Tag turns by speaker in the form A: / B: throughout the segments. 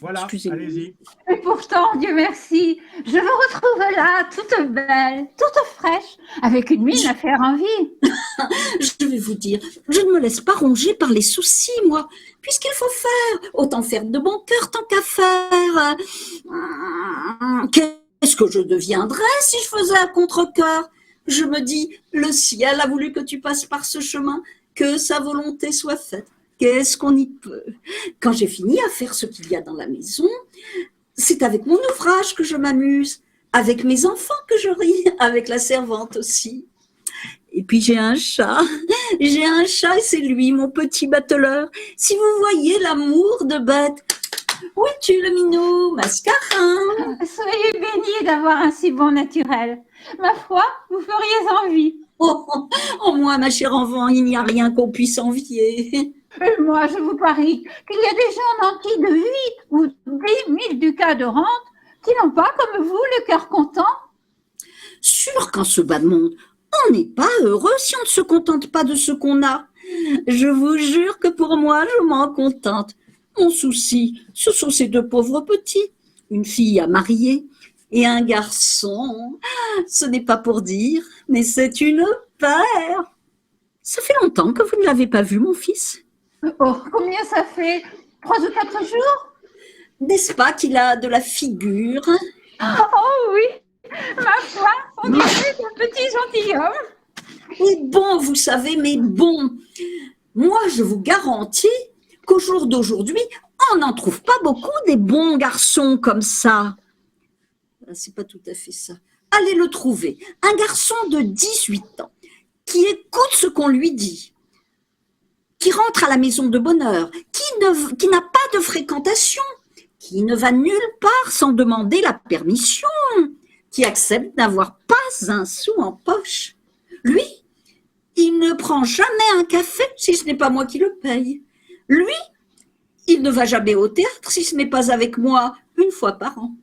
A: Voilà,
B: Excusez-moi.
A: allez-y.
C: Et pourtant, Dieu merci, je vous retrouve là, toute belle, toute fraîche, avec une mine à faire envie.
B: Je vais vous dire, je ne me laisse pas ronger par les soucis, moi. Puisqu'il faut faire, autant faire de bon cœur tant qu'à faire. Qu'est-ce que je deviendrais si je faisais un contre-cœur? Je me dis, le ciel a voulu que tu passes par ce chemin, que sa volonté soit faite. Qu'est-ce qu'on y peut? Quand j'ai fini à faire ce qu'il y a dans la maison, c'est avec mon ouvrage que je m'amuse, avec mes enfants que je ris, avec la servante aussi. Et puis j'ai un chat et c'est lui, mon petit bateleur. Si vous voyez l'amour de bête. Où es-tu, le minou, mascarin?
C: Soyez bénie d'avoir un si bon naturel. Ma foi, vous feriez envie.
B: Oh, moi, ma chère enfant, il n'y a rien qu'on puisse envier.
C: Et moi, je vous parie qu'il y a des gens nantis de 8 ou 10 000 ducats de rente qui n'ont pas, comme vous, le cœur content.
B: Sûr qu'en ce bas de monde, on n'est pas heureux si on ne se contente pas de ce qu'on a. Je vous jure que pour moi, je m'en contente. Mon souci, ce sont ces deux pauvres petits, une fille à marier et un garçon. Ce n'est pas pour dire, mais c'est une paire. Ça fait longtemps que vous ne l'avez pas vu, mon fils.
C: Oh, combien ça fait? 3 ou 4 jours?
B: N'est-ce pas qu'il a de la figure?
C: Oh oui, ma foi, on dirait un petit gentilhomme.
B: Et bon, vous savez, mais bon, moi je vous garantis qu'au jour d'aujourd'hui, on n'en trouve pas beaucoup des bons garçons comme ça. C'est pas tout à fait ça. Allez le trouver. Un garçon de 18 ans qui écoute ce qu'on lui dit, qui rentre à la maison de bonne heure, qui n'a pas de fréquentation, qui ne va nulle part sans demander la permission, qui accepte d'avoir pas un sou en poche. Lui, il ne prend jamais un café si ce n'est pas moi qui le paye. Lui, il ne va jamais au théâtre si ce n'est pas avec moi, une fois par an.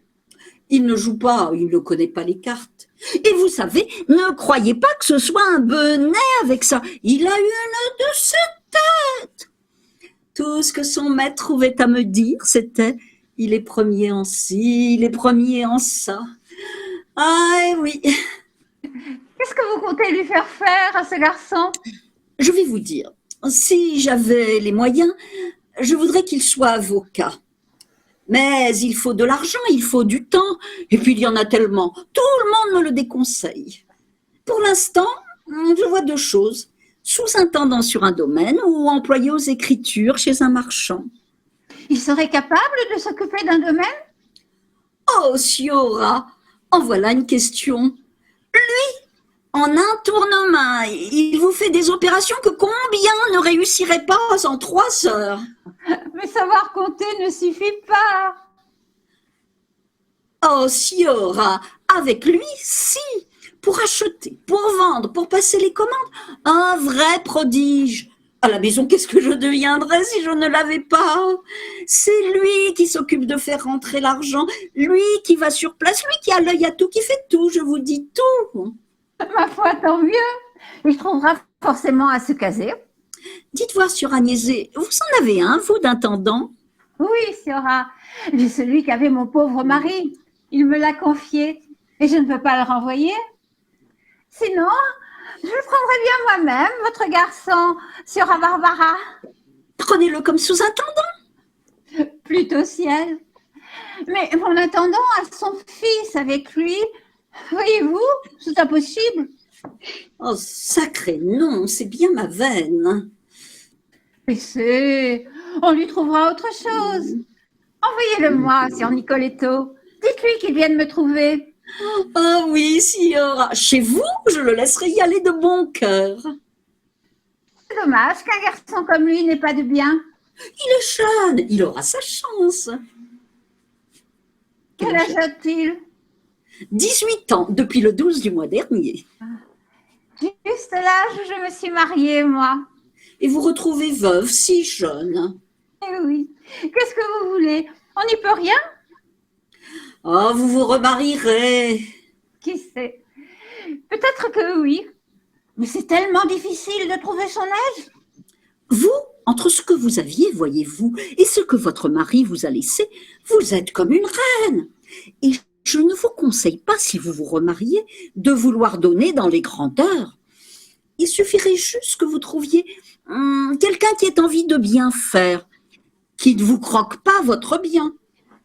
B: Il ne joue pas, il ne connaît pas les cartes. Et vous savez, ne croyez pas que ce soit un bonnet avec ça. Il a une de ses têtes. Tout ce que son maître trouvait à me dire, c'était « il est premier en ci, il est premier en ça ». Ah oui.
C: Qu'est-ce que vous comptez lui faire faire à ce garçon?
B: Je vais vous dire, si j'avais les moyens, je voudrais qu'il soit avocat. Mais il faut de l'argent, il faut du temps, et puis il y en a tellement. Tout le monde me le déconseille. Pour l'instant, je vois deux choses. Sous-intendant sur un domaine ou employé aux écritures chez un marchand.
C: Il serait capable de s'occuper d'un domaine?
B: Oh, Siora, en voilà une question. Lui, en un tournement, il vous fait des opérations que combien ne réussiraient pas en 3 heures?
C: Mais savoir compter ne suffit pas.
B: Oh, Siora, avec lui, si. Pour acheter, pour vendre, pour passer les commandes, un vrai prodige. À la maison, qu'est-ce que je deviendrais si je ne l'avais pas? C'est lui qui s'occupe de faire rentrer l'argent, lui qui va sur place, lui qui a l'œil à tout, qui fait tout, je vous dis tout.
C: Ma foi, tant mieux. Il trouvera forcément à se caser.
B: Dites voir sur Agnès, vous en avez un, vous, d'intendant?
C: Oui, Siora, j'ai celui qu'avait mon pauvre mari. Il me l'a confié et je ne peux pas le renvoyer. Sinon, je le prendrai bien moi-même, votre garçon, Siora Barbara.
B: Prenez-le comme sous-intendant.
C: Plutôt ciel. Mais mon intendant a son fils avec lui. Voyez-vous, c'est impossible.
B: Oh, sacré nom, c'est bien ma veine.
C: Mais on lui trouvera autre chose. Envoyez-le-moi sur Nicoletto. Dites-lui qu'il vienne me trouver.
B: Oh oui, Siora, chez vous, je le laisserai y aller de bon cœur.
C: C'est dommage qu'un garçon comme lui n'ait pas de bien.
B: Il est jeune, il aura sa chance.
C: Quel âge a-t-il?
B: 18 ans, depuis le 12 du mois dernier.
C: Juste l'âge où je me suis mariée, moi.
B: Et vous retrouvez veuve si jeune.
C: Eh oui. Qu'est-ce que vous voulez? On n'y peut rien?
B: Oh, vous vous remarierez.
C: Qui sait? Peut-être que oui. Mais c'est tellement difficile de trouver son âge.
B: Vous, Entre ce que vous aviez, voyez-vous, et ce que votre mari vous a laissé, vous êtes comme une reine. Et je ne vous conseille pas, si vous vous remariez, de vouloir donner dans les grandeurs. Il suffirait juste que vous trouviez quelqu'un qui ait envie de bien faire, qui ne vous croque pas votre bien,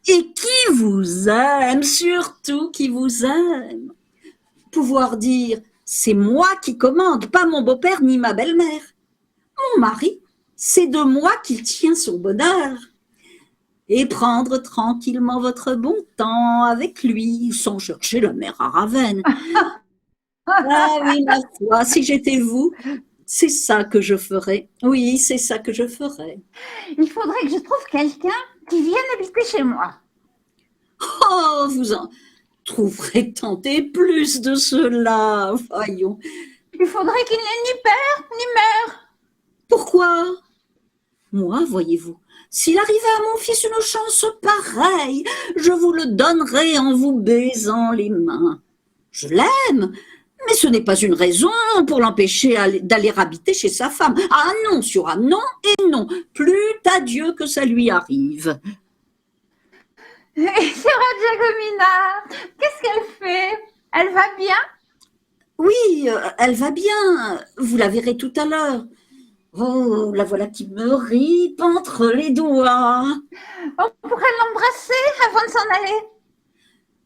B: et qui vous aime, surtout qui vous aime. Pouvoir dire, c'est moi qui commande, pas mon beau-père ni ma belle-mère. Mon mari, c'est de moi qu'il tient son bonheur. Et prendre tranquillement votre bon temps avec lui, sans chercher la mer à Ravenne. Ah oui, ma foi, si j'étais vous, c'est ça que je ferais. Oui, c'est ça que je ferais.
C: Il faudrait que je trouve quelqu'un qui vienne habiter chez moi.
B: Oh, vous en trouverez tant et plus de cela, voyons.
C: Il faudrait qu'il n'ait ni père ni mère.
B: Pourquoi? Moi, voyez-vous, s'il arrivait à mon fils une chance pareille, je vous le donnerais en vous baisant les mains. Je l'aime, mais ce n'est pas une raison pour l'empêcher d'aller habiter chez sa femme. Ah non, Siora, non et non. Plût à Dieu que ça lui arrive.
C: Et Siora Giacomina, qu'est-ce qu'elle fait? Elle va bien?
B: Oui, elle va bien. Vous la verrez tout à l'heure. Oh, la voilà qui me ripe entre les doigts.
C: On pourrait l'embrasser avant de s'en aller.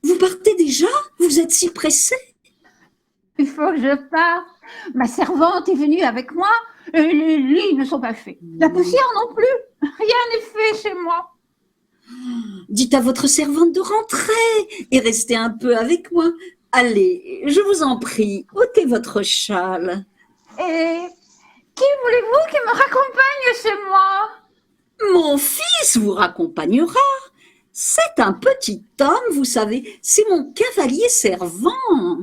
B: Vous partez déjà? Vous êtes si pressé?
C: Il faut que je parte. Ma servante est venue avec moi et les lits ne sont pas faits. La poussière non plus. Rien n'est fait chez moi.
B: Dites à votre servante de rentrer et rester un peu avec moi. Allez, je vous en prie, ôtez votre châle.
C: Et qui voulez-vous qui me raccompagne chez moi?
B: Mon fils vous raccompagnera. C'est un petit homme, vous savez, c'est mon cavalier servant.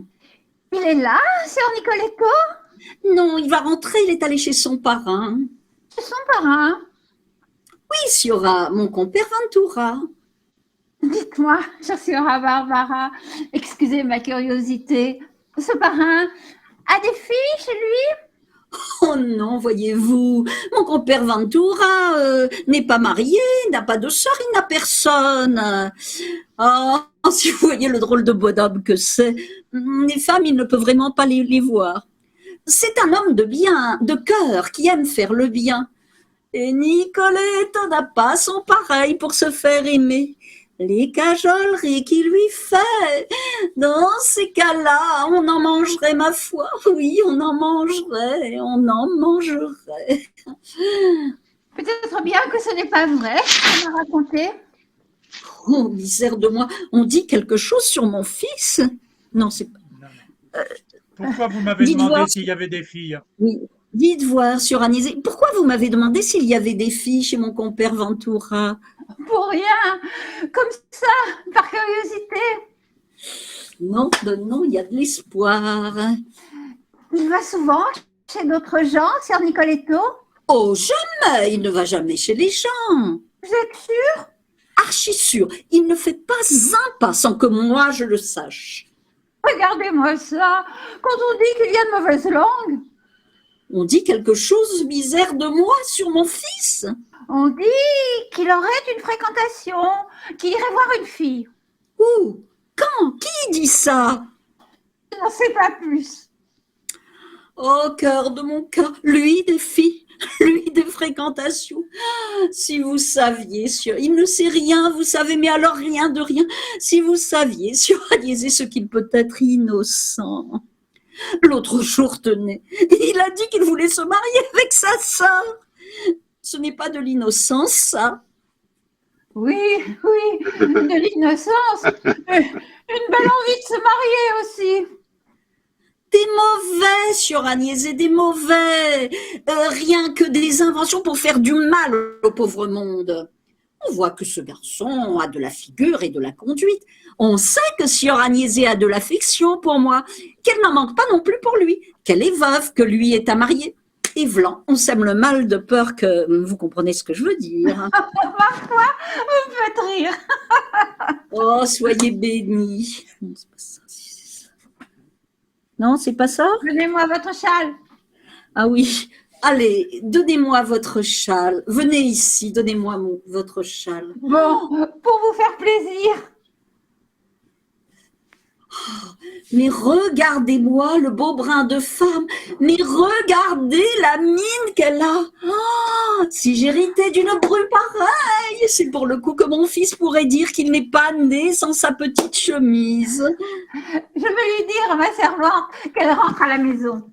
C: Il est là, Sœur Nicoletto?
B: Non, il va rentrer, il est allé chez son parrain.
C: C'est son parrain.
B: Oui, Siora, mon compère Ventura.
C: Dites-moi, chère Siora Barbara, excusez ma curiosité, ce parrain a des filles chez lui?
B: Oh non, voyez-vous, mon compère Ventura n'est pas marié, n'a pas de sœur, il n'a personne. Oh, si vous voyez le drôle de bonhomme que c'est, les femmes, il ne peut vraiment pas les voir. C'est un homme de bien, de cœur, qui aime faire le bien. Et Nicoletto n'a pas son pareil pour se faire aimer. Les cajoleries qu'il lui fait, dans ces cas-là, on en mangerait, ma foi. Oui, on en mangerait, on en mangerait.
C: Peut-être bien que ce n'est pas vrai, ce qu'on m'a raconté.
B: Oh, misère de moi, on dit quelque chose sur mon fils? Non, c'est pas...
A: Pourquoi vous m'avez
B: Dites
A: demandé
B: voir.
A: s'il y avait des filles?
B: Oui. Dites voir sur Agnès. Pourquoi vous m'avez demandé s'il y avait des filles chez mon compère Ventura?
C: Pour rien, comme ça, par curiosité.
B: Non, non, il y a de l'espoir.
C: Il va souvent chez d'autres gens, Sœur Nicoletto?
B: Oh, jamais, il ne va jamais chez les gens.
C: Vous êtes sûre?
B: Archi sûr, il ne fait pas un pas sans que moi je le sache.
C: Regardez-moi ça, quand on dit qu'il y a de mauvaises langues.
B: On dit quelque chose, misère de moi, sur mon fils?
C: On dit qu'il aurait une fréquentation, qu'il irait voir une fille.
B: Où? Quand? Qui dit ça?
C: Je n'en sais pas plus.
B: Oh, cœur de mon cœur, lui des filles, lui des fréquentations. Si vous saviez, il ne sait rien, vous savez, mais alors rien de rien. Si vous saviez, sur Agnès, ce qu'il peut être innocent. L'autre jour, tenez, il a dit qu'il voulait se marier avec sa sœur. Ce n'est pas de l'innocence, ça.
C: Oui, de l'innocence. Une belle envie de se marier aussi.
B: Des mauvais, Sieur Agnès, des mauvais. Rien que des inventions pour faire du mal au pauvre monde. On voit que ce garçon a de la figure et de la conduite. On sait que Sieur Agnès a de l'affection pour moi, qu'elle n'en manque pas non plus pour lui, qu'elle est veuve, que lui est à marier. Et v'lan, on sème le mal de peur que... Vous comprenez ce que je veux dire.
C: Ma foi, vous me faites rire.
B: Oh, soyez bénis. Non, c'est pas ça. Non, c'est pas ça?
C: Donnez-moi votre châle.
B: Ah oui. Allez, donnez-moi votre châle. Venez ici, donnez-moi votre châle.
C: Bon, pour vous faire plaisir.
B: Mais regardez-moi le beau brin de femme. Mais regardez la mine qu'elle a. Ah, si j'héritais d'une bru pareille, c'est pour le coup que mon fils pourrait dire qu'il n'est pas né sans sa petite chemise.
C: Je vais lui dire à ma servante qu'elle rentre à la maison.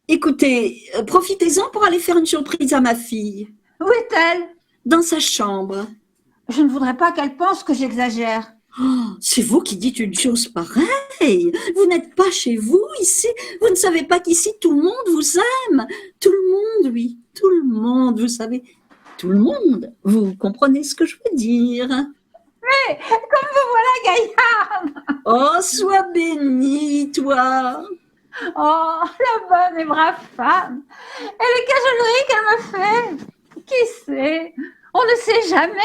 B: Écoutez, profitez-en pour aller faire une surprise à ma fille.
C: Où est-elle?
B: Dans sa chambre.
C: Je ne voudrais pas qu'elle pense que j'exagère.
B: Oh, c'est vous qui dites une chose pareille. Vous n'êtes pas chez vous ici. Vous ne savez pas qu'ici tout le monde vous aime. Tout le monde, oui. Tout le monde, vous savez. Tout le monde. Vous comprenez ce que je veux dire?
C: Mais comme vous voilà gaillarde.
B: Oh, sois bénie, toi.
C: Oh, la bonne et brave femme. Et les cajoleries qu'elle me fait. Qui sait? On ne sait jamais.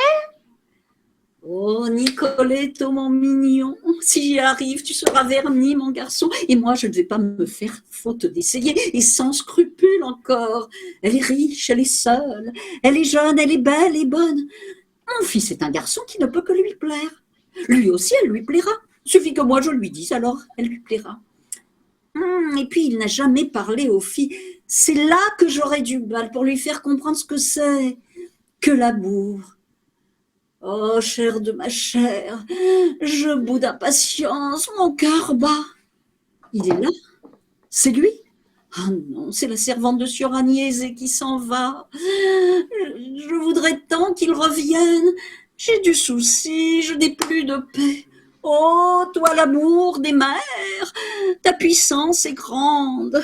B: Oh, Nicoletto, mon mignon, si j'y arrive, tu seras verni, mon garçon. Et moi, je ne vais pas me faire faute d'essayer, et sans scrupule encore. Elle est riche, elle est seule, elle est jeune, elle est belle et bonne. Mon fils est un garçon qui ne peut que lui plaire. Lui aussi, elle lui plaira. Suffit que moi je lui dise, alors elle lui plaira. Et puis, il n'a jamais parlé aux filles. C'est là que j'aurais du mal pour lui faire comprendre ce que c'est que l'amour. Oh, chair de ma chair, je boude d'impatience, mon cœur bat. Il est là, c'est lui. Ah non, c'est la servante de Sieur Agnese qui s'en va. Je voudrais tant qu'il revienne. J'ai du souci, je n'ai plus de paix. Oh, toi l'amour des mers, ta puissance est grande.